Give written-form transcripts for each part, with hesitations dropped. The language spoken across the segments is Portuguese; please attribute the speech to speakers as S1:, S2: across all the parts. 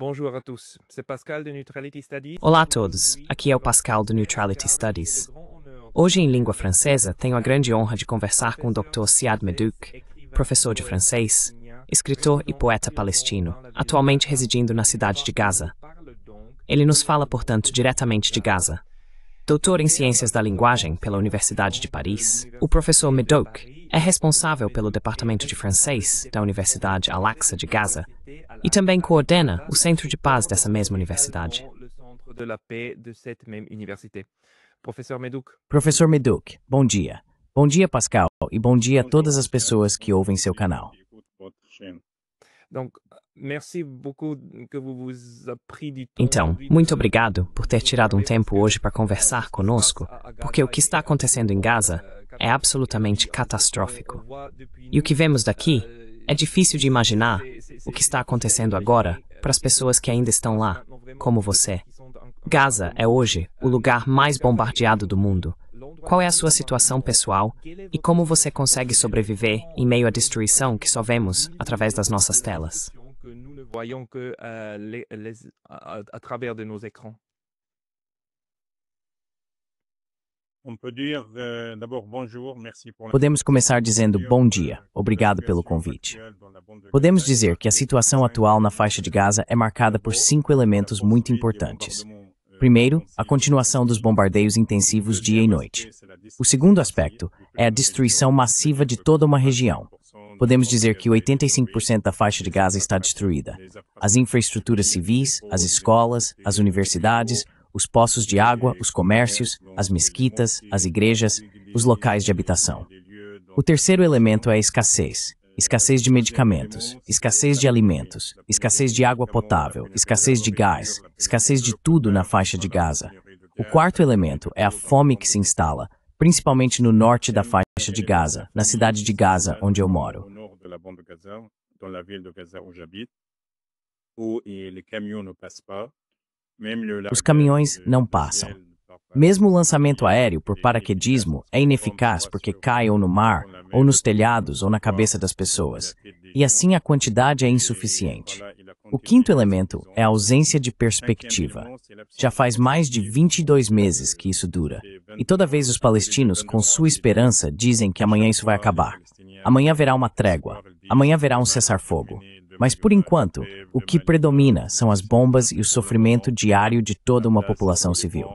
S1: Bonjour à tous, c'est Pascal de Neutrality Studies.
S2: Olá a todos, aqui é o Pascal do Neutrality Studies. Hoje, em língua francesa, tenho a grande honra de conversar com o Dr. Siad Medouk, professor de francês, escritor e poeta palestino, atualmente residindo na cidade de Gaza. Ele nos fala, portanto, diretamente de Gaza. Doutor em Ciências da Linguagem pela Universidade de Paris, o professor Medouk é responsável pelo Departamento de Francês da Universidade Al-Aqsa de Gaza e também coordena o Centro de Paz dessa mesma universidade.
S3: Professor Medouk, bom dia. Bom dia, Pascal, e bom dia a todas as pessoas que ouvem seu canal.
S2: Então, muito obrigado por ter tirado um tempo hoje para conversar conosco, porque o que está acontecendo em Gaza é absolutamente catastrófico. E o que vemos daqui é difícil de imaginar o que está acontecendo agora para as pessoas que ainda estão lá, como você. Gaza é hoje o lugar mais bombardeado do mundo. Qual é a sua situação pessoal e como você consegue sobreviver em meio à destruição que só vemos através das nossas telas?
S3: Podemos começar dizendo bom dia, obrigado pelo convite. Podemos dizer que a situação atual na faixa de Gaza é marcada por 5 elementos muito importantes. Primeiro, a continuação dos bombardeios intensivos dia e noite. O segundo aspecto é a destruição massiva de toda uma região. Podemos dizer que 85% da faixa de Gaza está destruída. As infraestruturas civis, as escolas, as universidades, os poços de água, os comércios, as mesquitas, as igrejas, os locais de habitação. O terceiro elemento é a escassez. Escassez de medicamentos, escassez de alimentos, escassez de água potável, escassez de gás, escassez de tudo na faixa de Gaza. O quarto elemento é a fome que se instala, principalmente no norte da faixa de Gaza, na cidade de Gaza, onde eu moro. Os caminhões não passam. Mesmo o lançamento aéreo por paraquedismo é ineficaz porque cai ou no mar, ou nos telhados, ou na cabeça das pessoas. E assim a quantidade é insuficiente. O quinto elemento é a ausência de perspectiva. Já faz mais de 22 meses que isso dura. E toda vez os palestinos, com sua esperança, dizem que amanhã isso vai acabar. Amanhã haverá uma trégua. Amanhã haverá um cessar-fogo. Mas, por enquanto, o que predomina são as bombas e o sofrimento diário de toda uma população civil.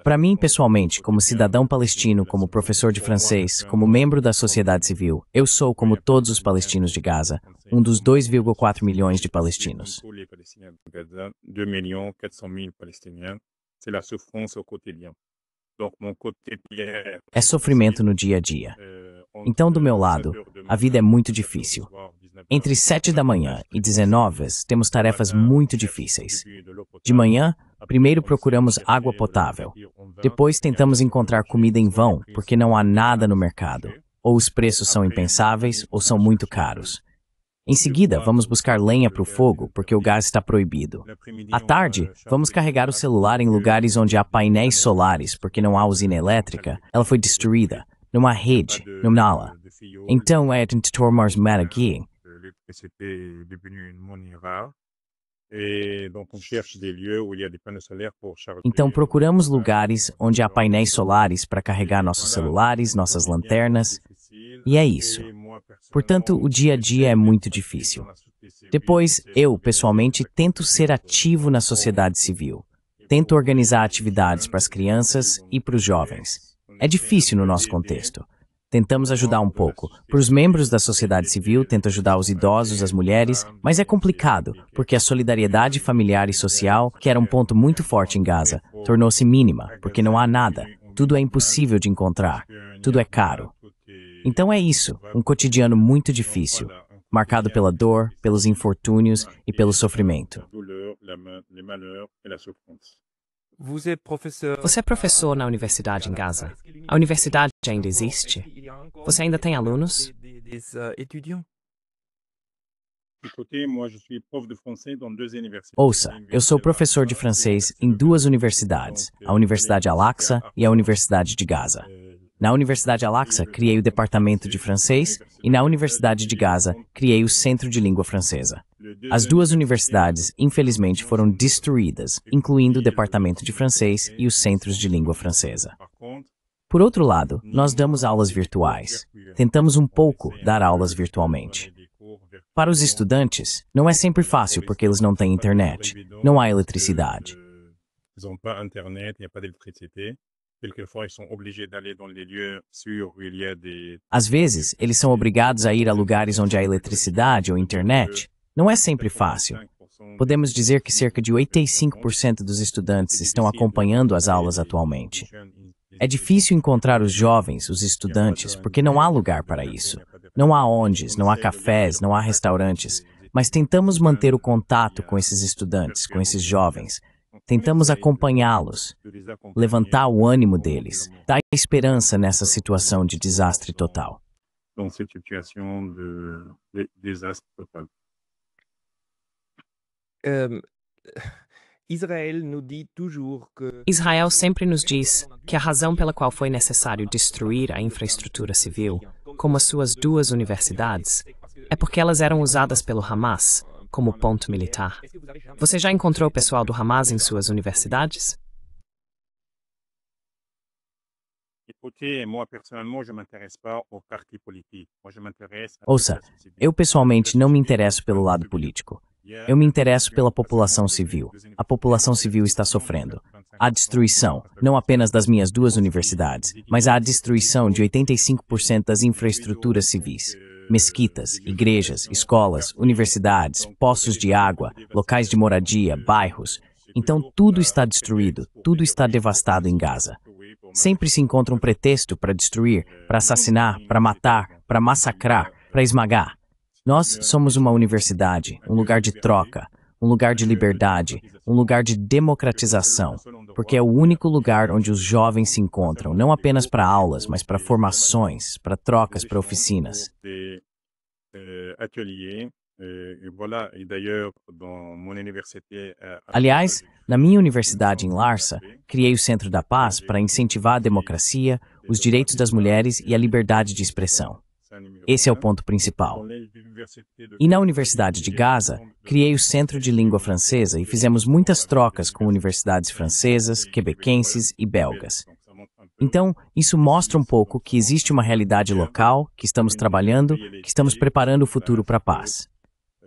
S3: Para mim, pessoalmente, como cidadão palestino, como professor de francês, como membro da sociedade civil, eu sou, como todos os palestinos de Gaza, um dos 2,4 milhões de palestinos. É sofrimento no dia a dia. Então, do meu lado, a vida é muito difícil. Entre 7 da manhã e 19, temos tarefas muito difíceis. De manhã, primeiro procuramos água potável. Depois tentamos encontrar comida em vão, porque não há nada no mercado. Ou os preços são impensáveis, ou são muito caros. Em seguida, vamos buscar lenha para o fogo, porque o gás está proibido. À tarde, vamos carregar o celular em lugares onde há painéis solares, porque não há usina elétrica, ela foi destruída. Não há rede, não há nada. Então, é tornar aqui. Então procuramos lugares onde há painéis solares para carregar nossos celulares, nossas lanternas, e é isso. Portanto, o dia a dia é muito difícil. Depois, eu, pessoalmente, tento ser ativo na sociedade civil. Tento organizar atividades para as crianças e para os jovens. É difícil no nosso contexto. Tentamos ajudar um pouco. Para os membros da sociedade civil, tento ajudar os idosos, as mulheres, mas é complicado, porque a solidariedade familiar e social, que era um ponto muito forte em Gaza, tornou-se mínima, porque não há nada. Tudo é impossível de encontrar. Tudo é caro. Então é isso, um cotidiano muito difícil, marcado pela dor, pelos infortúnios e pelo sofrimento.
S2: Você é professor na universidade em Gaza. A universidade ainda existe? Você ainda tem alunos?
S3: Ouça, eu sou professor de francês em 2 universidades, a Universidade Al-Aqsa e a Universidade de Gaza. Na Universidade Al-Aqsa, criei o Departamento de Francês e na Universidade de Gaza, criei o Centro de Língua Francesa. As duas universidades, infelizmente, foram destruídas, incluindo o Departamento de Francês e os Centros de Língua Francesa. Por outro lado, nós damos aulas virtuais. Tentamos um pouco dar aulas virtualmente. Para os estudantes, não é sempre fácil porque eles não têm internet, não há eletricidade. Às vezes, eles são obrigados a ir a lugares onde há eletricidade ou internet. Não é sempre fácil. Podemos dizer que cerca de 85% dos estudantes estão acompanhando as aulas atualmente. É difícil encontrar os jovens, os estudantes, porque não há lugar para isso. Não há ONGs, não há cafés, não há restaurantes, mas tentamos manter o contato com esses estudantes, com esses jovens. Tentamos acompanhá-los, levantar o ânimo deles, dar esperança nessa situação de desastre total.
S2: Israel sempre nos diz que a razão pela qual foi necessário destruir a infraestrutura civil, como as suas duas universidades, é porque elas eram usadas pelo Hamas como ponto militar. Você já encontrou pessoal do Hamas em suas universidades?
S3: Ouça, eu pessoalmente não me interesso pelo lado político. Eu me interesso pela população civil. A população civil está sofrendo. Há destruição, não apenas das minhas duas universidades, mas há a destruição de 85% das infraestruturas civis. Mesquitas, igrejas, escolas, universidades, poços de água, locais de moradia, bairros. Então tudo está destruído, tudo está devastado em Gaza. Sempre se encontra um pretexto para destruir, para assassinar, para matar, para massacrar, para esmagar. Nós somos uma universidade, um lugar de troca, um lugar de liberdade, um lugar de democratização, porque é o único lugar onde os jovens se encontram, não apenas para aulas, mas para formações, para trocas, para oficinas. Aliás, na minha universidade em Larsa, criei o Centro da Paz para incentivar a democracia, os direitos das mulheres e a liberdade de expressão. Esse é o ponto principal. E na Universidade de Gaza, criei o Centro de Língua Francesa e fizemos muitas trocas com universidades francesas, quebequenses e belgas. Então, isso mostra um pouco que existe uma realidade local, que estamos trabalhando, que estamos preparando o futuro para a paz.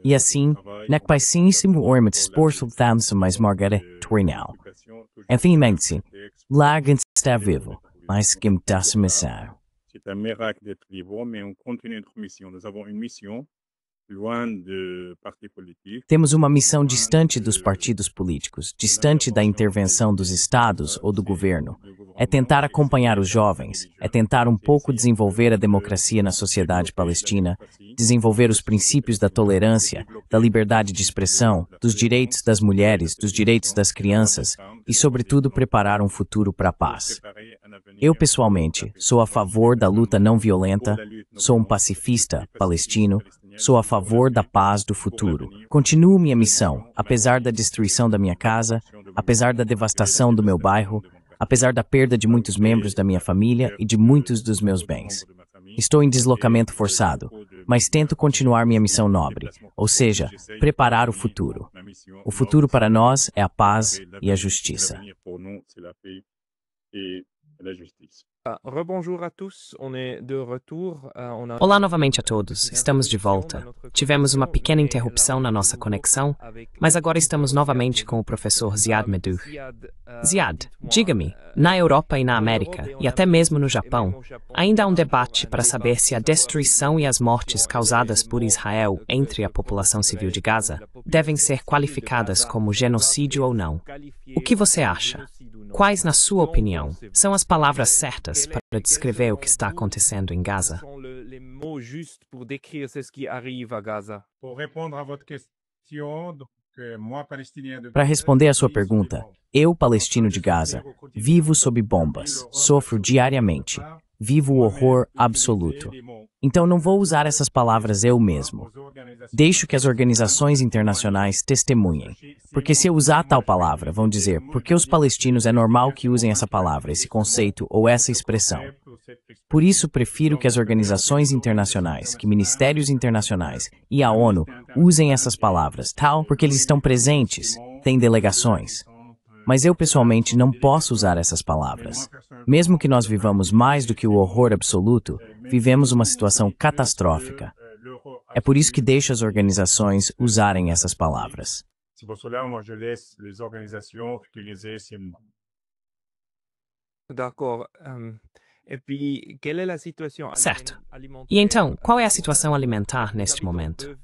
S3: E assim, necpaisinsim ormet sporsul thamsa mais margare twinal. Infelizmente, lá está vivo, mas que me dá missão.
S4: C'est un miracle d'être libre, mais on continue notre mission. Nous avons une mission loin de partis politiques.
S3: Temos uma missão distante dos partidos políticos, distante da intervenção dos estados ou do governo. É tentar acompanhar os jovens, é tentar um pouco desenvolver a democracia na sociedade palestina, desenvolver os princípios da tolerância, da liberdade de expressão, dos direitos das mulheres, dos direitos das crianças e, sobretudo, preparar um futuro para a paz. Eu, pessoalmente, sou a favor da luta não violenta, sou um pacifista palestino, sou a favor da paz do futuro. Continuo minha missão, apesar da destruição da minha casa, apesar da devastação do meu bairro, apesar da perda de muitos membros da minha família e de muitos dos meus bens. Estou em deslocamento forçado, mas tento continuar minha missão nobre, ou seja, preparar o futuro. O futuro para nós é a paz e a justiça.
S2: Olá novamente a todos, estamos de volta. Tivemos uma pequena interrupção na nossa conexão, mas agora estamos novamente com o professor Ziad Medouh. Ziad, diga-me, na Europa e na América, e até mesmo no Japão, ainda há um debate para saber se a destruição e as mortes causadas por Israel entre a população civil de Gaza devem ser qualificadas como genocídio ou não. O que você acha? Quais, na sua opinião, são as palavras certas para descrever o que está acontecendo em Gaza?
S3: Para responder à sua pergunta, eu, palestino de Gaza, vivo sob bombas, sofro diariamente, vivo o horror absoluto. Então não vou usar essas palavras eu mesmo. Deixo que as organizações internacionais testemunhem. Porque se eu usar tal palavra, vão dizer, por que os palestinos é normal que usem essa palavra, esse conceito ou essa expressão? Por isso, prefiro que as organizações internacionais, que ministérios internacionais e a ONU usem essas palavras, tal, porque eles estão presentes, têm delegações. Mas eu, pessoalmente, não posso usar essas palavras. Mesmo que nós vivamos mais do que o horror absoluto, vivemos uma situação catastrófica. É por isso que deixo as organizações usarem essas palavras.
S4: C'est pour cela, moi, je laisse les organisations utiliser ces mots.
S1: D'accord. Et puis, quelle est la situation
S2: Certo.
S1: alimentaire
S2: E então, qual é a situação alimentar neste momento?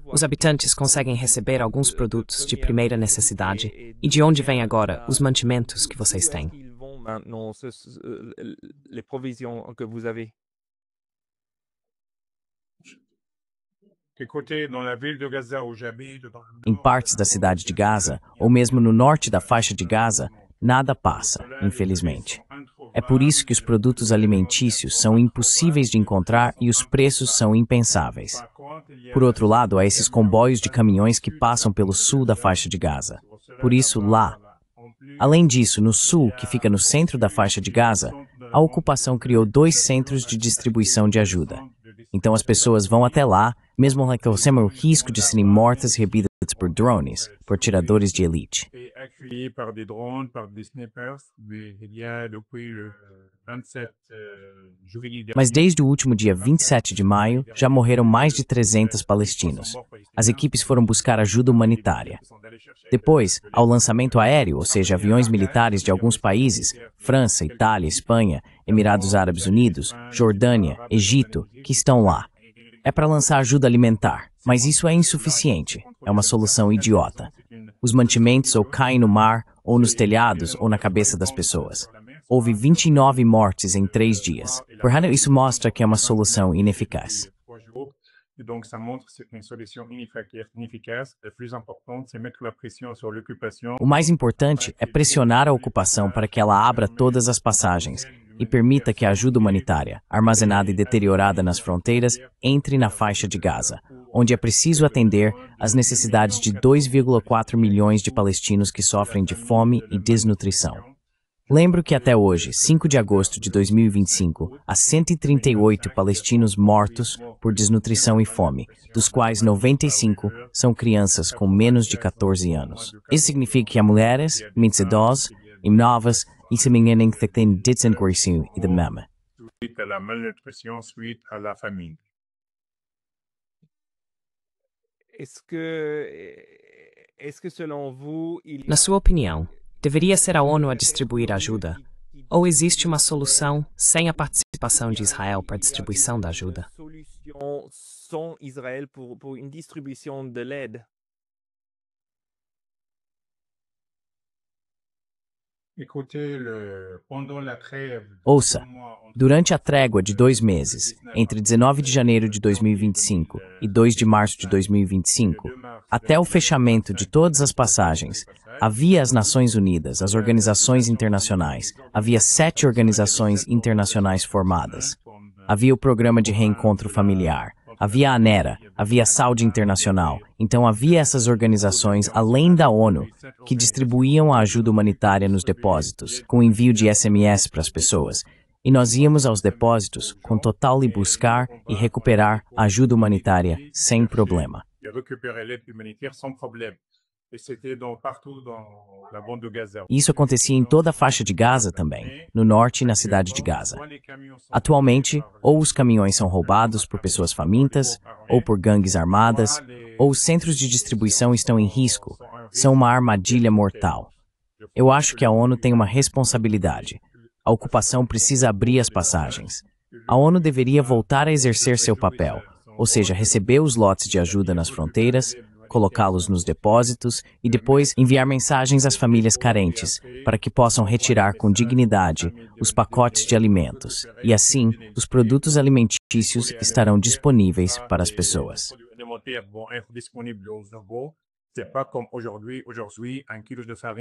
S2: Os habitantes conseguem receber alguns produtos de primeira necessidade? E de onde vêm agora os mantimentos que vocês têm?
S1: Ils vont maintenant, les provisions que vous avez?
S4: Écoutez, dans la ville de Gaza où j'habite,
S3: Em partes da cidade de Gaza, ou mesmo no norte da faixa de Gaza, nada passa, infelizmente. É por isso que os produtos alimentícios são impossíveis de encontrar e os preços são impensáveis. Por outro lado, há esses comboios de caminhões que passam pelo sul da faixa de Gaza. Por isso, lá. Além disso, no sul, que fica no centro da faixa de Gaza, a ocupação criou 2 centros de distribuição de ajuda. Então as pessoas vão até lá, mesmo reconhecendo o risco de serem mortas e rebidas por drones, por tiradores de elite.
S4: et accueillis par des drones, par des snipers, mais il y a depuis le 27 juillet.
S3: Mas desde o último dia 27 de maio, já morreram mais de 300 palestinos. As equipes foram buscar ajuda humanitária. Depois, ao lançamento aéreo, ou seja, aviões militares de alguns países, França, Itália, Espanha, Emirados Árabes Unidos, Jordânia, Egito, que estão lá. É para lançar ajuda alimentar, mas isso é insuficiente. É uma solução idiota. Os mantimentos ou caem no mar, ou nos telhados, ou na cabeça das pessoas. Houve 29 mortes em 3 dias. Portanto, isso mostra que é uma solução ineficaz.
S4: Et donc, ça montre que c'est une solution inefficace. Le plus important, c'est mettre la pression sur l'occupation.
S3: O mais importante é pressionar a ocupação para que ela abra todas as passagens e permita que a ajuda humanitária, armazenada e deteriorada nas fronteiras, entre na faixa de Gaza, onde é preciso atender às necessidades de 2,4 milhões de palestinos que sofrem de fome e desnutrição. Lembro que até hoje, 5 de agosto de 2025, há 138 palestinos mortos por desnutrição e fome, dos quais 95 são crianças com menos de 14 anos. Isso significa que há mulheres, idosos e novas e se meninem que têm desnutrição e demência.
S4: Suite à la malnutrition, suite à la famine.
S1: Est-ce que selon vous, il y
S2: Na
S1: a
S2: sua opinião, deveria ser a ONU a distribuir ajuda? Ou existe uma solução sem a participação de Israel para a distribuição da ajuda?
S1: solution sans Israël pour une distribution de l'aide?
S4: Écoutez, pendant la trêve,
S3: Ouça, durante a trégua de 2 meses, entre 19 de janeiro de 2025 e 2 de março de 2025, até o fechamento de todas as passagens, havia as Nações Unidas, as organizações internacionais, havia 7 organizações internacionais formadas. Havia o Programa de Reencontro Familiar, havia a ANERA, havia a Saúde Internacional. Então havia essas organizações, além da ONU, que distribuíam a ajuda humanitária nos depósitos, com envio de SMS para as pessoas. E nós íamos aos depósitos com total e buscar e recuperar a ajuda humanitária sem problema.
S4: et récupérer l'aide humanitaire sans problème. Et c'était partout dans la bande de Gaza.
S3: Isso acontecia em toda a faixa de Gaza também, no norte e na cidade de Gaza. Atualmente, ou os caminhões são roubados por pessoas famintas, ou por gangues armadas, ou os centros de distribuição estão em risco, são uma armadilha mortal. Eu acho que a ONU tem uma responsabilidade. A ocupação precisa abrir as passagens. A ONU deveria voltar a exercer seu papel, ou seja, receber os lotes de ajuda nas fronteiras, colocá-los nos depósitos e depois enviar mensagens às famílias carentes para que possam retirar com dignidade os pacotes de alimentos. E assim, os produtos alimentícios estarão disponíveis para as pessoas.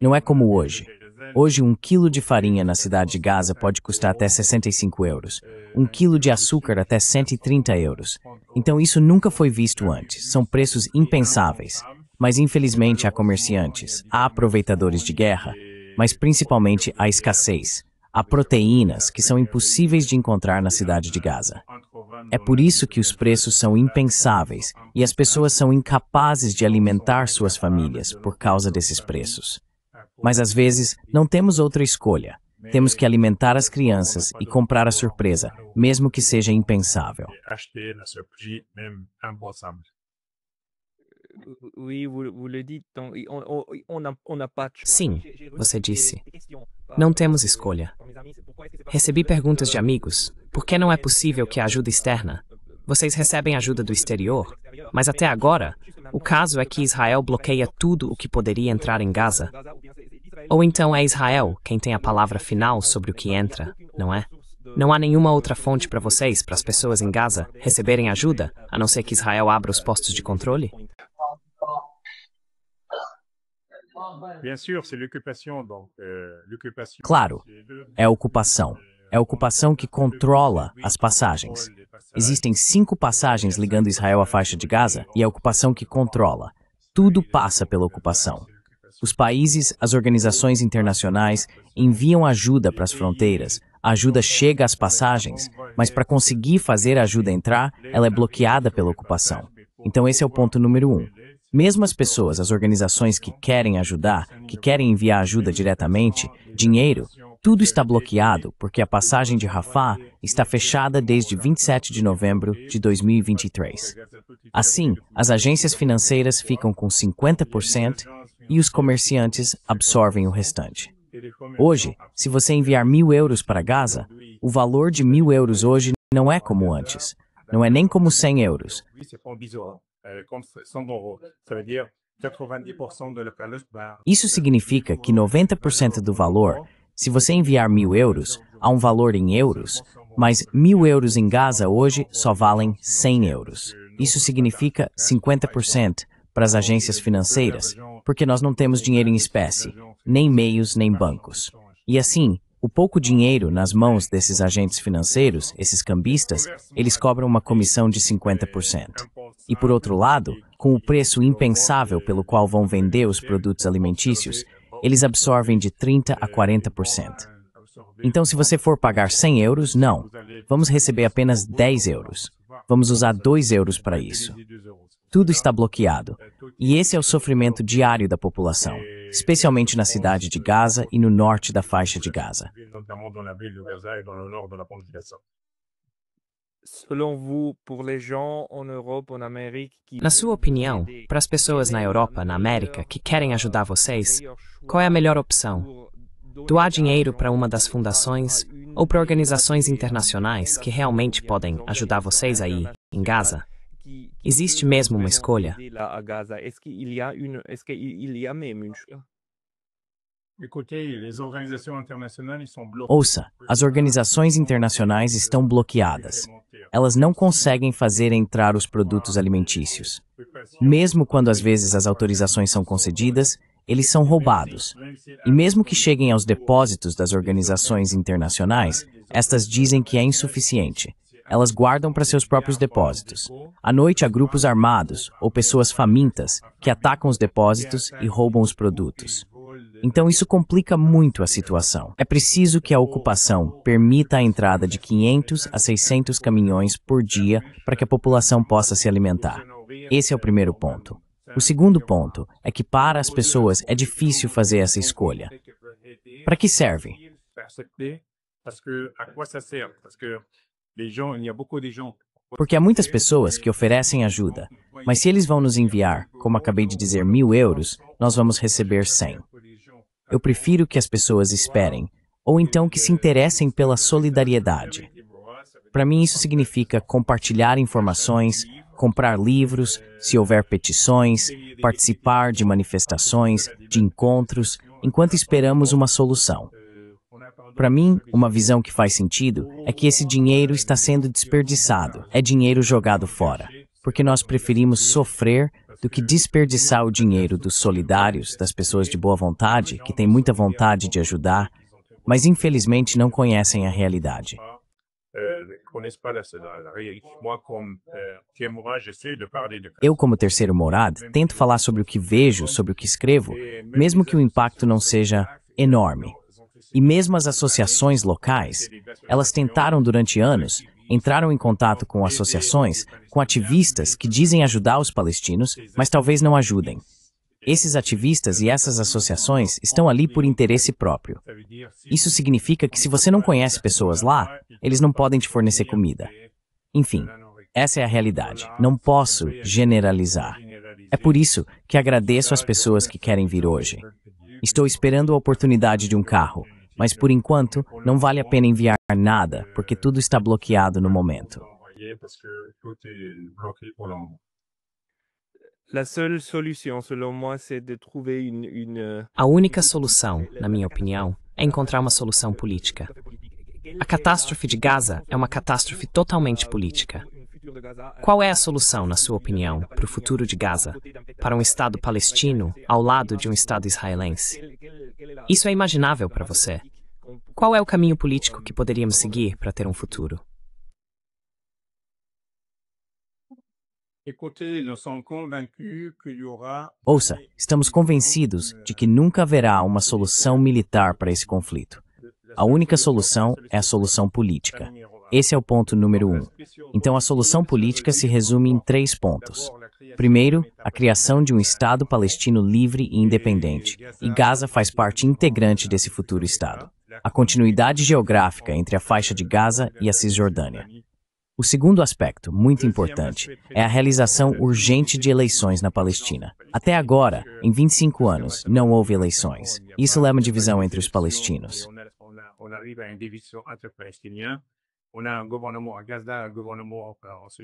S3: Não é como hoje. Hoje, 1 quilo de farinha na cidade de Gaza pode custar até 65 euros. 1 quilo de açúcar até 130 euros. Então isso nunca foi visto antes. São preços impensáveis. Mas infelizmente há comerciantes, há aproveitadores de guerra, mas principalmente há escassez. Há proteínas que são impossíveis de encontrar na cidade de Gaza. É por isso que os preços são impensáveis e as pessoas são incapazes de alimentar suas famílias por causa desses preços. Mas às vezes não temos outra escolha. Temos que alimentar as crianças e comprar a surpresa, mesmo que seja impensável.
S2: Sim, você disse. Não temos escolha. Recebi perguntas de amigos. Por que não é possível que a ajuda externa? Vocês recebem ajuda do exterior, mas até agora, o caso é que Israel bloqueia tudo o que poderia entrar em Gaza. Ou então é Israel quem tem a palavra final sobre o que entra, não é? Não há nenhuma outra fonte para vocês, para as pessoas em Gaza, receberem ajuda, a não ser que Israel abra os postos de controle?
S3: Claro, é a ocupação. É a ocupação que controla as passagens. Existem 5 passagens ligando Israel à faixa de Gaza e é a ocupação que controla. Tudo passa pela ocupação. Os países, as organizações internacionais enviam ajuda para as fronteiras, a ajuda chega às passagens, mas para conseguir fazer a ajuda entrar, ela é bloqueada pela ocupação. Então esse é o ponto número 1. Mesmo as pessoas, as organizações que querem ajudar, que querem enviar ajuda diretamente, dinheiro, tudo está bloqueado porque a passagem de Rafah está fechada desde 27 de novembro de 2023. Assim, as agências financeiras ficam com 50% e os comerciantes absorvem o restante. Hoje, se você enviar 1.000 euros para Gaza, o valor de 1.000 euros hoje não é como antes. Não é nem como 100 euros. Isso significa que 90% do valor, se você enviar 1.000 euros, há um valor em euros, mas 1.000 euros em Gaza hoje só valem 100 euros. Isso significa 50% para as agências financeiras, porque nós não temos dinheiro em espécie, nem meios, nem bancos. E assim, o pouco dinheiro nas mãos desses agentes financeiros, esses cambistas, eles cobram uma comissão de 50%. E por outro lado, com o preço impensável pelo qual vão vender os produtos alimentícios, eles absorvem de 30% a 40%. Então, se você for pagar 100 euros, não. Vamos receber apenas 10 euros. Vamos usar 2 euros para isso. Tudo está bloqueado. E esse é o sofrimento diário da população, especialmente na cidade de Gaza e no norte da faixa de Gaza.
S2: Na sua opinião, para as pessoas na Europa, na América, que querem ajudar vocês, qual é a melhor opção? Doar dinheiro para uma das fundações ou para organizações internacionais que realmente podem ajudar vocês aí, em Gaza? Existe mesmo uma escolha?
S3: Ouça, as organizações internacionais estão bloqueadas. Elas não conseguem fazer entrar os produtos alimentícios. Mesmo quando às vezes as autorizações são concedidas, eles são roubados. E mesmo que cheguem aos depósitos das organizações internacionais, estas dizem que é insuficiente. Elas guardam para seus próprios depósitos. À noite há grupos armados ou pessoas famintas que atacam os depósitos e roubam os produtos. Então isso complica muito a situação. É preciso que a ocupação permita a entrada de 500 a 600 caminhões por dia para que a população possa se alimentar. Esse é o primeiro ponto. O segundo ponto é que para as pessoas é difícil fazer essa escolha. Para que serve? Porque há muitas pessoas que oferecem ajuda, mas se eles vão nos enviar, como acabei de dizer, 1.000 euros, nós vamos receber 100. Eu prefiro que as pessoas esperem, ou então que se interessem pela solidariedade. Para mim isso significa compartilhar informações, comprar livros, se houver petições, participar de manifestações, de encontros, enquanto esperamos uma solução. Para mim, uma visão que faz sentido é que esse dinheiro está sendo desperdiçado, é dinheiro jogado fora, porque nós preferimos sofrer do que desperdiçar o dinheiro dos solidários, das pessoas de boa vontade, que têm muita vontade de ajudar, mas infelizmente não conhecem a realidade. Eu, como terceiro Morad, tento falar sobre o que vejo, sobre o que escrevo, mesmo que o impacto não seja enorme. E mesmo as associações locais, elas tentaram durante anos, entraram em contato com associações, com ativistas que dizem ajudar os palestinos, mas talvez não ajudem. Esses ativistas e essas associações estão ali por interesse próprio. Isso significa que se você não conhece pessoas lá, eles não podem te fornecer comida. Enfim, essa é a realidade. Não posso generalizar. É por isso que agradeço às pessoas que querem vir hoje. Estou esperando a oportunidade de um carro, mas por enquanto não vale a pena enviar nada, porque tudo está bloqueado no momento.
S1: La seule solution, selon moi, c'est de trouver
S2: A única solução, na minha opinião, é encontrar uma solução política. A catástrofe de Gaza é uma catástrofe totalmente política. Qual é a solução, na sua opinião, para o futuro de Gaza, para um Estado palestino ao lado de um Estado israelense? Isso é imaginável para você. Qual é o caminho político que poderíamos seguir para ter um futuro?
S3: Ouça, estamos convencidos de que nunca haverá uma solução militar para esse conflito. A única solução é a solução política. Esse é o ponto número 1. Então, a solução política se resume em 3 pontos. Primeiro, a criação de um Estado palestino livre e independente, e Gaza faz parte integrante desse futuro Estado. A continuidade geográfica entre a faixa de Gaza e a Cisjordânia. O segundo aspecto, muito importante, é a realização urgente de eleições na Palestina. Até agora, em 25 anos, não houve eleições. Isso leva a divisão entre os palestinos.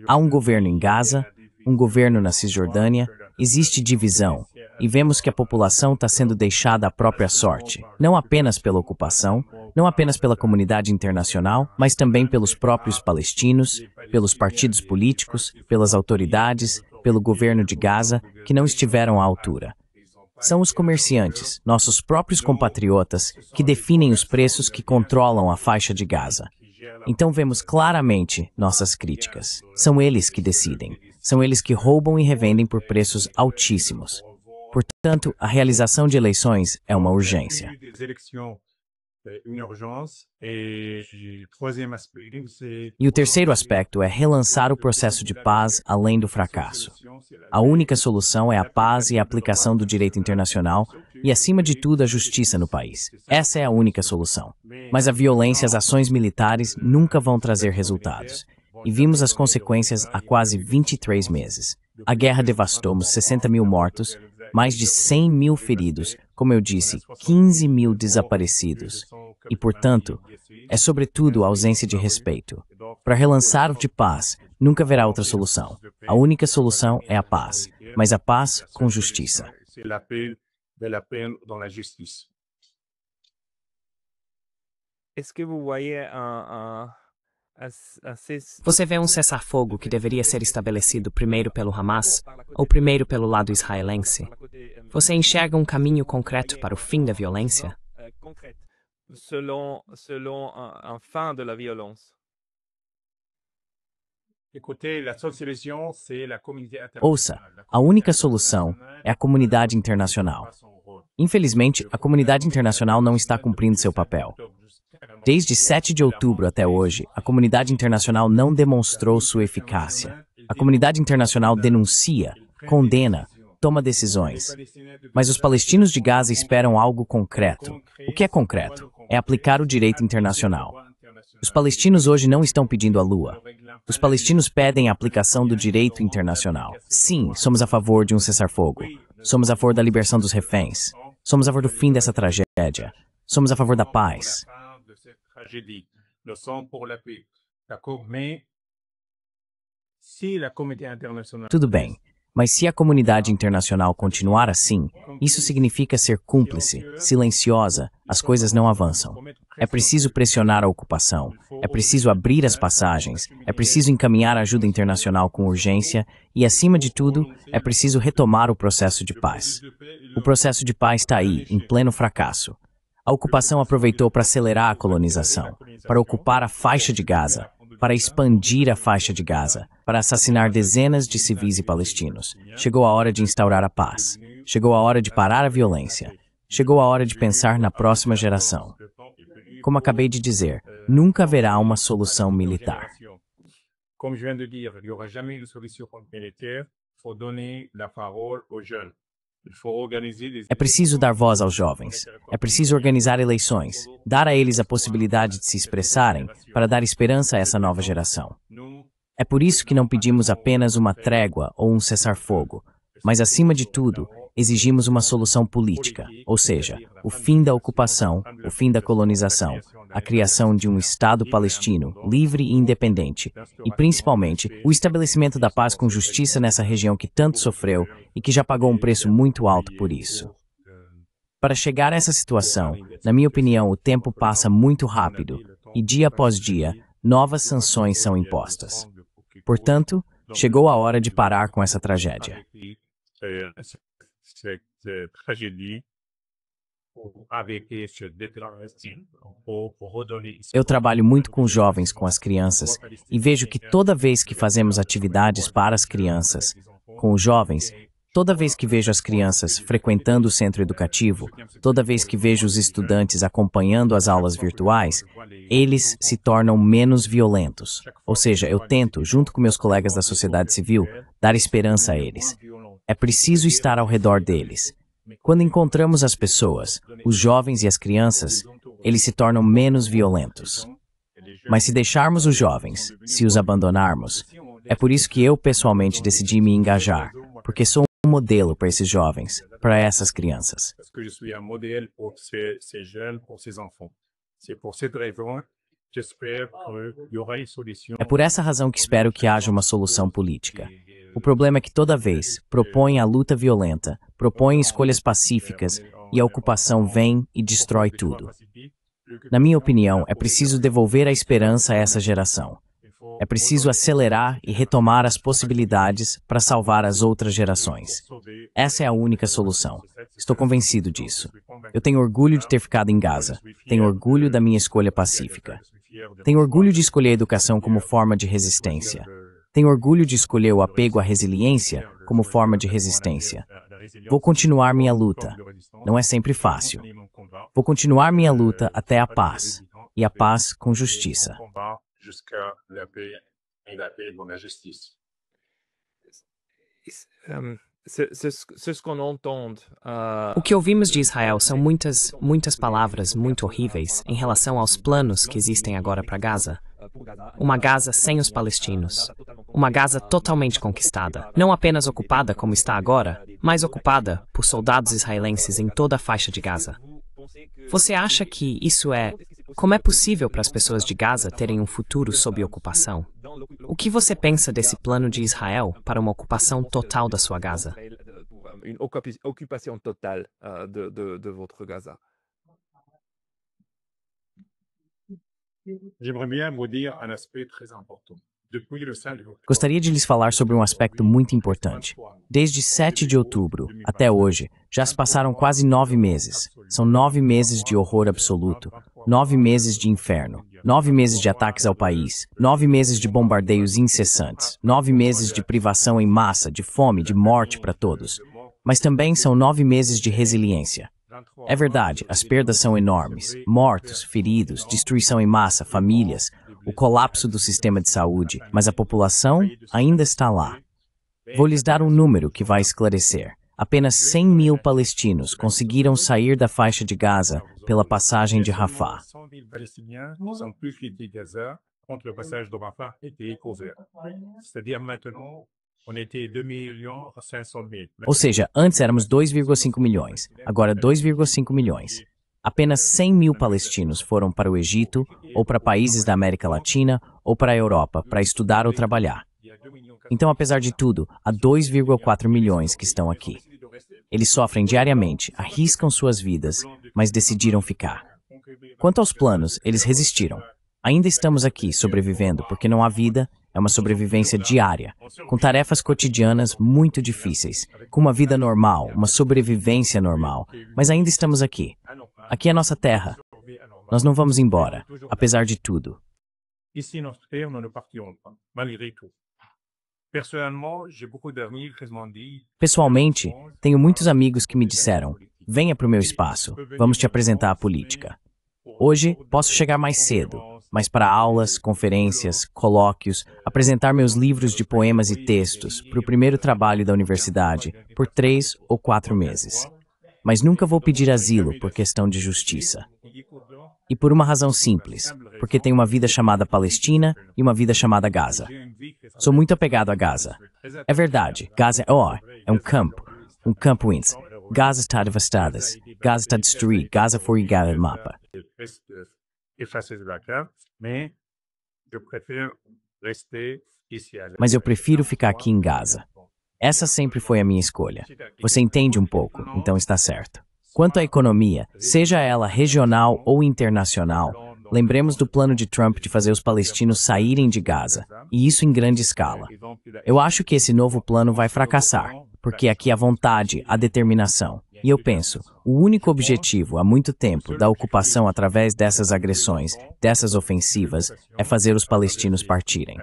S3: Há um governo em Gaza, um governo na Cisjordânia, existe divisão, e vemos que a população está sendo deixada à própria sorte, não apenas pela ocupação, não apenas pela comunidade internacional, mas também pelos próprios palestinos, pelos partidos políticos, pelas autoridades, pelo governo de Gaza, que não estiveram à altura. São os comerciantes, nossos próprios compatriotas, que definem os preços que controlam a faixa de Gaza. Então vemos claramente nossas críticas. São eles que decidem. São eles que roubam e revendem por preços altíssimos. Portanto, a realização de eleições é uma urgência. E o terceiro aspecto é relançar o processo de paz além do fracasso. A única solução é a paz e a aplicação do direito internacional e, acima de tudo, a justiça no país. Essa é a única solução. Mas a violência e as ações militares nunca vão trazer resultados. E vimos as consequências há quase 23 meses. A guerra devastou 60 mil mortos, mais de 100 mil feridos, como eu disse, 15 mil desaparecidos. E, portanto, é sobretudo a ausência de respeito. Para relançar o de paz, nunca haverá outra solução. A única solução é a paz, mas a paz com justiça.
S1: Est-ce que vous voyez
S2: Você vê um cessar-fogo que deveria ser estabelecido primeiro pelo Hamas ou primeiro pelo lado israelense? Você enxerga um caminho concreto para o fim da violência?
S1: selon un fin de la violence?
S3: Ouça, a única solução é a comunidade internacional. Infelizmente, a comunidade internacional não está cumprindo seu papel. Desde 7 de outubro até hoje, a comunidade internacional não demonstrou sua eficácia. A comunidade internacional denuncia, condena, toma decisões. Mas os palestinos de Gaza esperam algo concreto. O que é concreto? É aplicar o direito internacional. Os palestinos hoje não estão pedindo a lua. Os palestinos pedem a aplicação do direito internacional. Sim, somos a favor de um cessar-fogo. Somos a favor da liberação dos reféns. Somos a favor do fim dessa tragédia. Somos a favor da paz. Tudo bem, mas se a comunidade internacional continuar assim, isso significa ser cúmplice, silenciosa, as coisas não avançam. É preciso pressionar a ocupação, é preciso abrir as passagens, é preciso encaminhar ajuda internacional com urgência e, acima de tudo, é preciso retomar o processo de paz. O processo de paz está aí, em pleno fracasso. A ocupação aproveitou para acelerar a colonização, para ocupar a faixa de Gaza, para expandir a faixa de Gaza, para assassinar dezenas de civis e palestinos. Chegou a hora de instaurar a paz. Chegou a hora de parar a violência. Chegou a hora de pensar na próxima geração. Como acabei de dizer, nunca haverá uma solução militar.
S4: Como je viens de dire, il n'y aura jamais une solution militaire. Il faut donner la parole aux jeunes. Il faut organiser des
S3: É preciso dar voz aos jovens. É preciso organizar eleições, dar a eles a possibilidade de se expressarem para dar esperança a essa nova geração. É por isso que não pedimos apenas uma trégua ou um cessar-fogo, mas, acima de tudo, exigimos uma solução política, ou seja, o fim da ocupação, o fim da colonização, a criação de um Estado palestino livre e independente, e, principalmente, o estabelecimento da paz com justiça nessa região que tanto sofreu e que já pagou um preço muito alto por isso. Para chegar a essa situação, na minha opinião, o tempo passa muito rápido e, dia após dia, novas sanções são impostas. Portanto, chegou a hora de parar com essa tragédia.
S4: Cette tragédie pour arrêter ce déclaration, pour redonner.
S3: Eu trabalho muito com jovens, com as crianças, e vejo que toda vez que fazemos atividades para as crianças, com os jovens, toda vez que vejo as crianças frequentando o centro educativo, toda vez que vejo os estudantes acompanhando as aulas virtuais, eles se tornam menos violentos. Ou seja, eu tento, junto com meus colegas da sociedade civil, dar esperança a eles. É preciso estar ao redor deles. Quando encontramos as pessoas, os jovens e as crianças, eles se tornam menos violentos. Mas se deixarmos os jovens, se os abandonarmos, é por isso que eu pessoalmente decidi me engajar, porque sou um modelo para esses jovens, para essas crianças.
S4: Parce que je suis un modèle pour ces jeunes, pour ces enfants. C'est pour cette raison, j'espère qu'il y aura une solution.
S3: É por essa razão que espero que haja uma solução política. O problema é que toda vez propõem a luta violenta, propõem escolhas pacíficas e a ocupação vem e destrói tudo. Na minha opinião, é preciso devolver a esperança a essa geração. É preciso acelerar e retomar as possibilidades para salvar as outras gerações. Essa é a única solução. Estou convencido disso. Eu tenho orgulho de ter ficado em Gaza. Tenho orgulho da minha escolha pacífica. Tenho orgulho de escolher a educação como forma de resistência. Tenho orgulho de escolher o apego à resiliência como forma de resistência. Vou continuar minha luta. Não é sempre fácil. Vou continuar minha luta até a paz. E a paz com justiça.
S1: C'est ce qu'on entend.
S2: O que ouvimos de Israel são muitas palavras muito horríveis em relação aos planos que existem agora para Gaza. Uma Gaza sem os palestinos. Uma Gaza totalmente conquistada. Não apenas ocupada como está agora, mas ocupada por soldados israelenses em toda a faixa de Gaza. Você acha que isso é... Como é possível para as pessoas de Gaza terem um futuro sob ocupação? O que você pensa desse plano de Israel para uma ocupação total da sua Gaza?
S1: Une occupation totale de votre Gaza.
S4: J'aimerais bien vous dire un aspect très important.
S3: Gostaria de lhes falar sobre um aspecto muito importante. Desde 7 de outubro até hoje, já se passaram quase 9 meses. São 9 meses de horror absoluto, 9 meses de inferno, 9 meses de ataques ao país, 9 meses de bombardeios incessantes, 9 meses de privação em massa, de fome, de morte para todos. Mas também são 9 meses de resiliência. É verdade, as perdas são enormes. Mortos, feridos, destruição em massa, famílias, o colapso do sistema de saúde, mas a população ainda está lá. Vou lhes dar um número que vai esclarecer. Apenas 100 mil palestinos conseguiram sair da faixa de Gaza pela passagem de Rafah. Ou seja, antes éramos 2,5 milhões, agora 2,5 milhões. Apenas 100 mil palestinos foram para o Egito, ou para países da América Latina, ou para a Europa, para estudar ou trabalhar. Então, apesar de tudo, há 2,4 milhões que estão aqui. Eles sofrem diariamente, arriscam suas vidas, mas decidiram ficar. Quanto aos planos, eles resistiram. Ainda estamos aqui, sobrevivendo, porque não há vida, é uma sobrevivência diária, com tarefas cotidianas muito difíceis, com uma vida normal, uma sobrevivência normal, mas ainda estamos aqui. Aqui é a nossa terra. Nós não vamos embora, apesar de tudo. Pessoalmente, tenho muitos amigos que me disseram, venha para o meu espaço, vamos te apresentar a política. Hoje, posso chegar mais cedo, mas para aulas, conferências, colóquios, apresentar meus livros de poemas e textos para o primeiro trabalho da universidade por 3 ou 4 meses. Mas nunca vou pedir asilo por questão de justiça. E por uma razão simples, porque tenho uma vida chamada Palestina e uma vida chamada Gaza. Sou muito apegado a Gaza. É verdade, Gaza é um campo índice. Gaza está devastada, Gaza está destruída, Gaza foi ligada ao mapa. Mas eu prefiro ficar aqui em Gaza. Essa sempre foi a minha escolha. Você entende um pouco, então está certo. Quanto à economia, seja ela regional ou internacional, lembremos do plano de Trump de fazer os palestinos saírem de Gaza, e isso em grande escala. Eu acho que esse novo plano vai fracassar, porque aqui há vontade, há determinação. E eu penso, o único objetivo há muito tempo da ocupação através dessas agressões, dessas ofensivas, é fazer os palestinos partirem.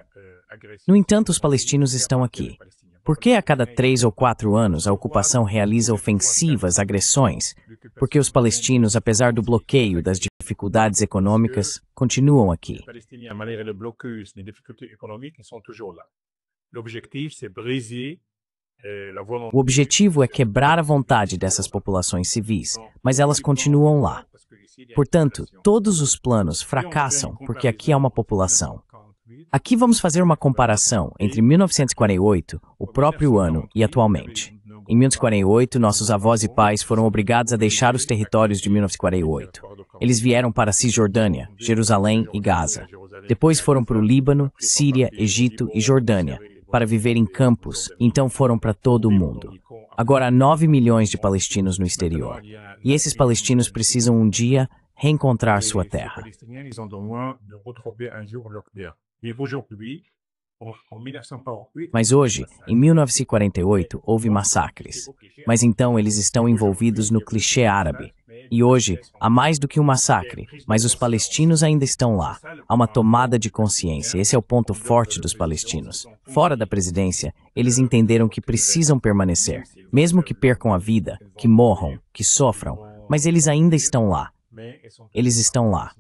S3: No entanto, os palestinos estão aqui. Por que a cada 3 ou 4 anos a ocupação realiza ofensivas, agressões? Porque os palestinos, apesar do bloqueio das dificuldades econômicas, continuam aqui. O objetivo é quebrar a vontade dessas populações civis, mas elas continuam lá. Portanto, todos os planos fracassam porque aqui há uma população. Aqui vamos fazer uma comparação entre 1948, o próprio ano, e atualmente. Em 1948, nossos avós e pais foram obrigados a deixar os territórios de 1948. Eles vieram para a Cisjordânia, Jerusalém e Gaza. Depois foram para o Líbano, Síria, Egito e Jordânia, para viver em campos, então foram para todo o mundo. Agora há 9 milhões de palestinos no exterior. E esses palestinos precisam um dia reencontrar sua terra. Mas hoje, em 1948, houve massacres. Mas então eles estão envolvidos no clichê árabe. E hoje, há mais do que um massacre, mas os palestinos ainda estão lá. Há uma tomada de consciência, esse é o ponto forte dos palestinos. Fora da presidência, eles entenderam que precisam permanecer. Mesmo que percam a vida, que morram, que sofram, mas eles ainda estão lá. Eles estão lá.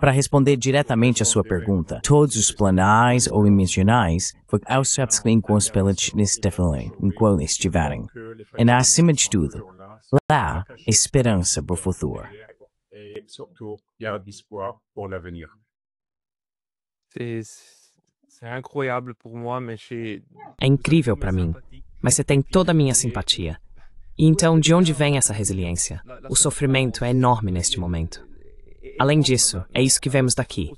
S3: Para responder diretamente à sua pergunta, todos os planais ou imaginais foram ausentes enquanto os palestinos estiverem. E acima de tudo, lá, esperança para o futuro.
S2: É incrível para mim, mas você tem toda a minha simpatia. E então, de onde vem essa resiliência? O sofrimento é enorme neste momento. Além disso, é isso que vemos daqui,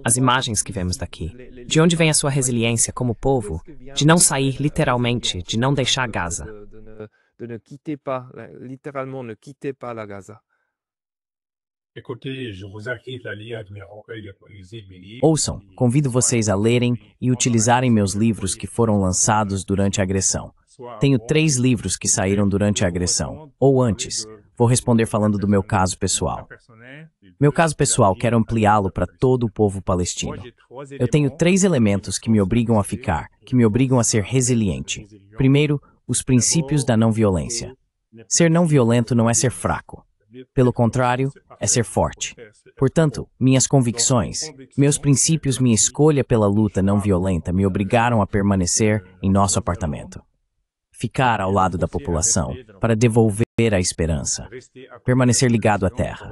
S2: as imagens que vemos daqui. De onde vem a sua resiliência como povo, de não sair literalmente, de não deixar Gaza?
S3: Ouçam, convido vocês a lerem e utilizarem meus livros que foram lançados durante a agressão. Tenho 3 livros que saíram durante a agressão, ou antes. Vou responder falando do meu caso pessoal. Meu caso pessoal, quero ampliá-lo para todo o povo palestino. Eu tenho 3 elementos que me obrigam a ficar, que me obrigam a ser resiliente. Primeiro, os princípios da não violência. Ser não violento não é ser fraco. Pelo contrário, é ser forte. Portanto, minhas convicções, meus princípios, minha escolha pela luta não violenta me obrigaram a permanecer em nosso apartamento. Ficar ao lado da população para devolver a esperança. Permanecer ligado à terra.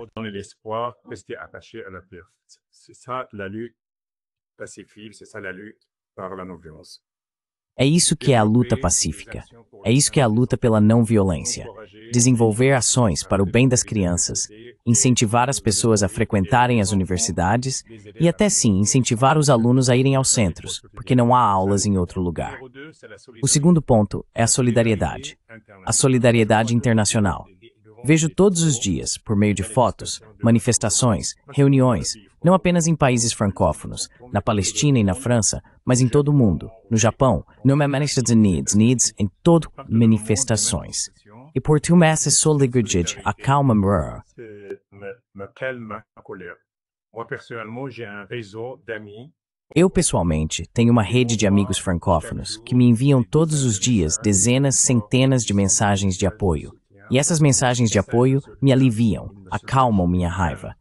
S3: É isso que é a luta pacífica. É isso que é a luta pela não violência. Desenvolver ações para o bem das crianças, incentivar as pessoas a frequentarem as universidades e até sim incentivar os alunos a irem aos centros, porque não há aulas em outro lugar. O segundo ponto é a solidariedade. A solidariedade internacional. Vejo todos os dias, por meio de fotos, manifestações, reuniões, não apenas em países francófonos, na Palestina e na França, mas em todo o mundo, no Japão, no Estados Unidos, em todo manifestações. E por tu essa solidariedade acalma-me. Eu, pessoalmente, tenho uma rede de amigos francófonos que me enviam todos os dias dezenas, centenas de mensagens de apoio. E essas mensagens de apoio me aliviam, acalmam minha raiva.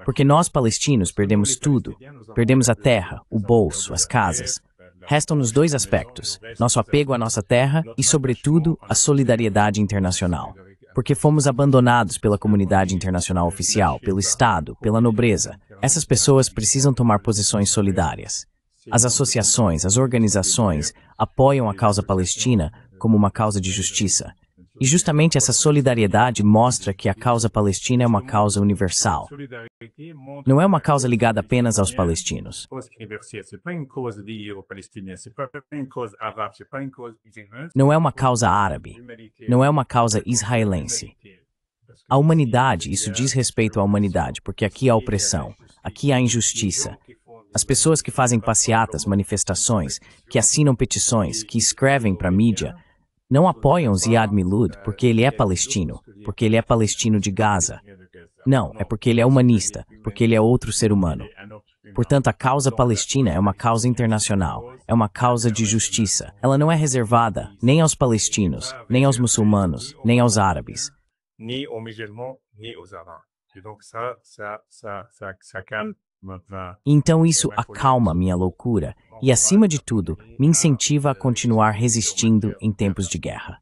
S3: Porque nós, palestinos, perdemos tudo. Perdemos a terra, o bolso, as casas. Restam-nos dois aspectos: nosso apego à nossa terra e, sobretudo, a solidariedade internacional. Porque fomos abandonados pela comunidade internacional oficial, pelo Estado, pela nobreza. Essas pessoas precisam tomar posições solidárias. As associações, as organizações apoiam a causa palestina como uma causa de justiça. E justamente essa solidariedade mostra que a causa palestina é uma causa universal. Não é uma causa ligada apenas aos palestinos. Não é uma causa árabe. Não é uma causa israelense. A humanidade, isso diz respeito à humanidade, porque aqui há opressão, aqui há injustiça. As pessoas que fazem passeatas, manifestações, que assinam petições, que escrevem para a mídia, não apoiam Ziad Milud porque ele é palestino de Gaza. Não, é porque ele é humanista, porque ele é outro ser humano. Portanto, a causa palestina é uma causa internacional, é uma causa de justiça. Ela não é reservada nem aos palestinos, nem aos muçulmanos, nem aos árabes.
S4: Ni aux musulmans, ni aux arabes. Et donc ça calme.
S3: Então isso acalma minha loucura e, acima de tudo, me incentiva a continuar resistindo em tempos de guerra.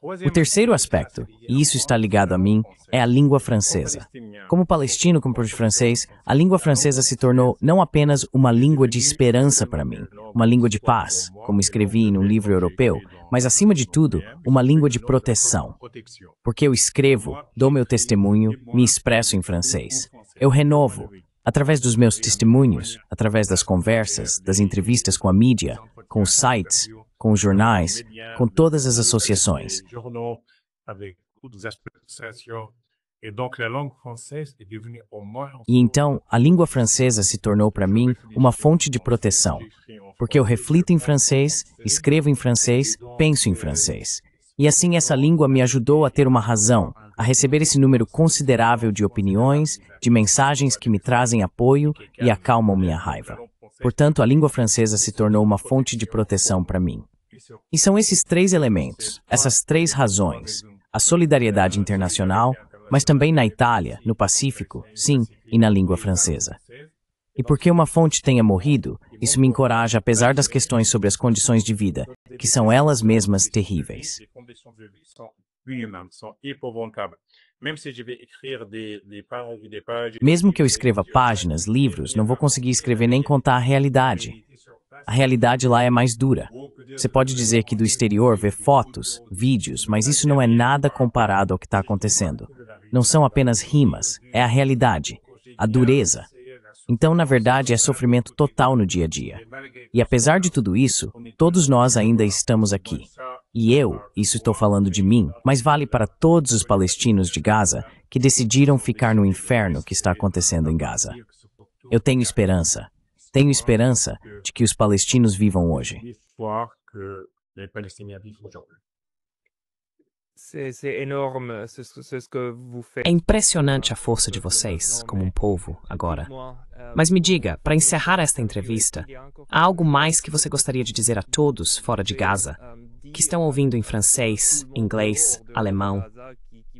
S3: O terceiro aspecto, e isso está ligado a mim, é a língua francesa. Como palestino com de francês, a língua francesa se tornou não apenas uma língua de esperança para mim, uma língua de paz, como escrevi em um livro europeu, mas, acima de tudo, uma língua de proteção. Porque eu escrevo, dou meu testemunho, me expresso em francês. Eu renovo. Através dos meus testemunhos, através das conversas, das entrevistas com a mídia, com os sites, com os jornais, com todas as associações. E então, a língua francesa se tornou para mim uma fonte de proteção, porque eu reflito em francês, escrevo em francês, penso em francês. E assim essa língua me ajudou a ter uma razão, a receber esse número considerável de opiniões, de mensagens que me trazem apoio e acalmam minha raiva. Portanto, a língua francesa se tornou uma fonte de proteção para mim. E são esses três elementos, essas três razões: a solidariedade internacional, mas também na Itália, no Pacífico, sim, e na língua francesa. E porque uma fonte tenha morrido, isso me encoraja apesar das questões sobre as condições de vida, que são elas mesmas terríveis. Mesmo que eu escreva páginas, livros, não vou conseguir escrever nem contar a realidade. A realidade lá é mais dura. Você pode dizer que do exterior vê fotos, vídeos, mas isso não é nada comparado ao que está acontecendo. Não são apenas rimas, é a realidade, a dureza. Então, na verdade, é sofrimento total no dia a dia. E apesar de tudo isso, todos nós ainda estamos aqui. E eu, isso estou falando de mim, mas vale para todos os palestinos de Gaza que decidiram ficar no inferno que está acontecendo em Gaza. Eu tenho esperança. Tenho esperança de que os palestinos vivam hoje.
S2: É impressionante a força de vocês, como um povo, agora. Mas me diga, para encerrar esta entrevista, há algo mais que você gostaria de dizer a todos fora de Gaza, que estão ouvindo em francês, inglês, alemão?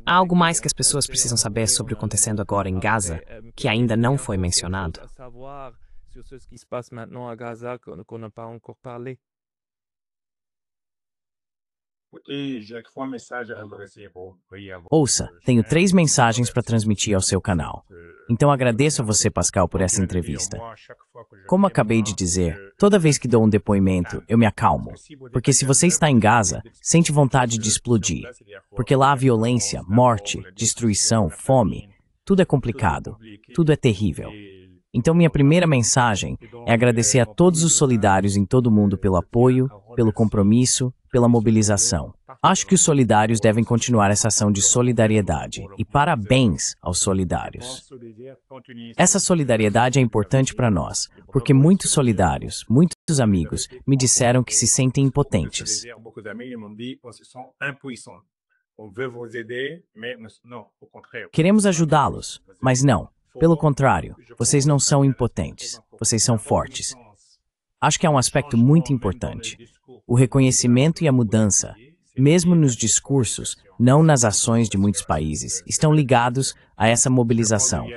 S2: Há algo mais que as pessoas precisam saber sobre o que está acontecendo agora em Gaza, que ainda não foi mencionado?
S3: Ouça, tenho 3 mensagens para transmitir ao seu canal. Então agradeço a você, Pascal, por essa entrevista. Como acabei de dizer, toda vez que dou um depoimento, eu me acalmo. Porque se você está em Gaza, sente vontade de explodir. Porque lá há violência, morte, destruição, fome. Tudo é complicado. Tudo é terrível. Então minha primeira mensagem é agradecer a todos os solidários em todo o mundo pelo apoio, pelo compromisso, pela mobilização. Acho que os solidários devem continuar essa ação de solidariedade. E parabéns aos solidários. Essa solidariedade é importante para nós, porque muitos solidários, muitos amigos, me disseram que se sentem impotentes. Queremos ajudá-los, mas não. Pelo contrário, vocês não são impotentes. Vocês são fortes. Acho que há um aspecto muito importante. O reconhecimento e a mudança. mesmo nos discursos, não nas ações de muitos países, estão ligados a essa mobilização,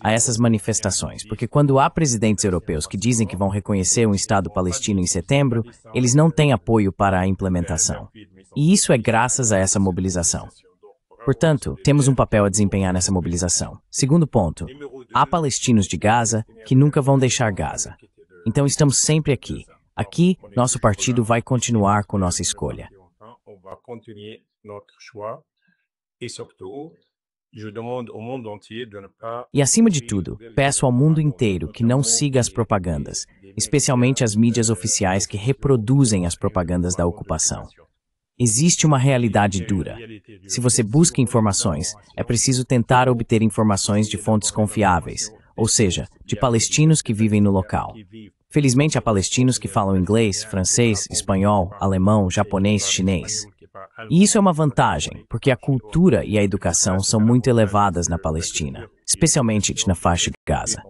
S3: a essas manifestações. Porque quando há presidentes europeus que dizem que vão reconhecer um Estado palestino em setembro, eles não têm apoio para a implementação. E isso é graças a essa mobilização. Portanto, temos um papel a desempenhar nessa mobilização. Segundo ponto, há palestinos de Gaza que nunca vão deixar Gaza. Então estamos sempre aqui. Aqui, nosso partido vai continuar com nossa escolha. E acima de tudo, peço ao mundo inteiro que não siga as propagandas, especialmente as mídias oficiais que reproduzem as propagandas da ocupação. Existe uma realidade dura. Se você busca informações, é preciso tentar obter informações de fontes confiáveis, ou seja, de palestinos que vivem no local. Felizmente há palestinos que falam inglês, francês, espanhol, alemão, japonês, chinês. E isso é uma vantagem, porque a cultura e a educação são muito elevadas na Palestina, especialmente na faixa de Gaza.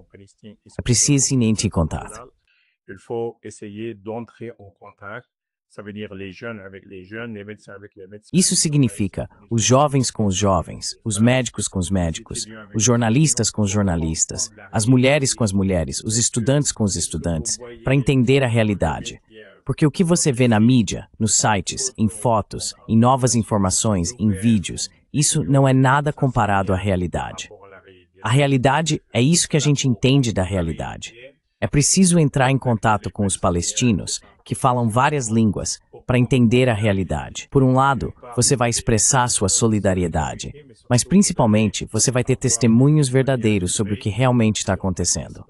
S3: É preciso entrar em contato. Isso significa os jovens com os jovens, os médicos com os médicos, os jornalistas com os jornalistas, as mulheres com as mulheres, os estudantes com os estudantes, para entender a realidade. Porque o que você vê na mídia, nos sites, em fotos, em novas informações, em vídeos, isso não é nada comparado à realidade. A realidade é isso que a gente entende da realidade. É preciso entrar em contato com os palestinos, que falam várias línguas, para entender a realidade. Por um lado, você vai expressar sua solidariedade, mas principalmente você vai ter testemunhos verdadeiros sobre o que realmente está acontecendo.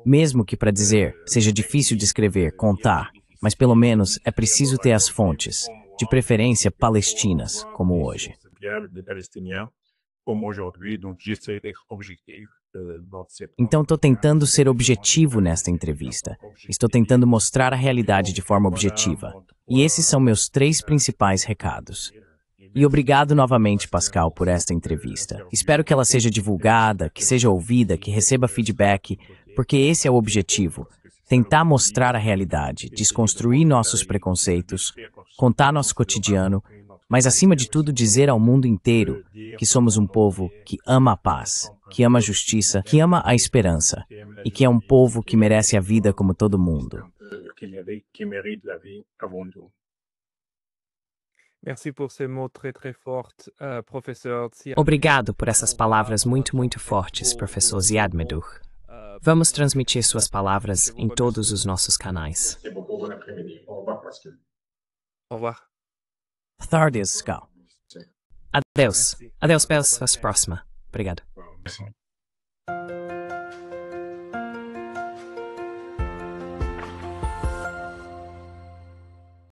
S3: Mesmo que para dizer seja difícil de escrever, contar, mas pelo menos é preciso ter as fontes, de preferência palestinas, como hoje. Então estou tentando ser objetivo nesta entrevista. Estou tentando mostrar a realidade de forma objetiva. E esses são meus 3 principais recados. E obrigado novamente, Pascal, por esta entrevista. Espero que ela seja divulgada, que seja ouvida, que receba feedback, porque esse é o objetivo. Tentar mostrar a realidade, desconstruir nossos preconceitos, contar nosso cotidiano, mas acima de tudo dizer ao mundo inteiro que somos um povo que ama a paz, que ama a justiça, que ama a esperança e que é um povo que merece a vida como todo mundo.
S2: Obrigado por essas palavras muito fortes, professor Ziad Medouh. Vamos transmitir suas palavras em todos os nossos canais.
S1: Au revoir.
S3: Tardes, Pascal.
S2: Adeus. Adeus, Pels. Até a próxima. Obrigado.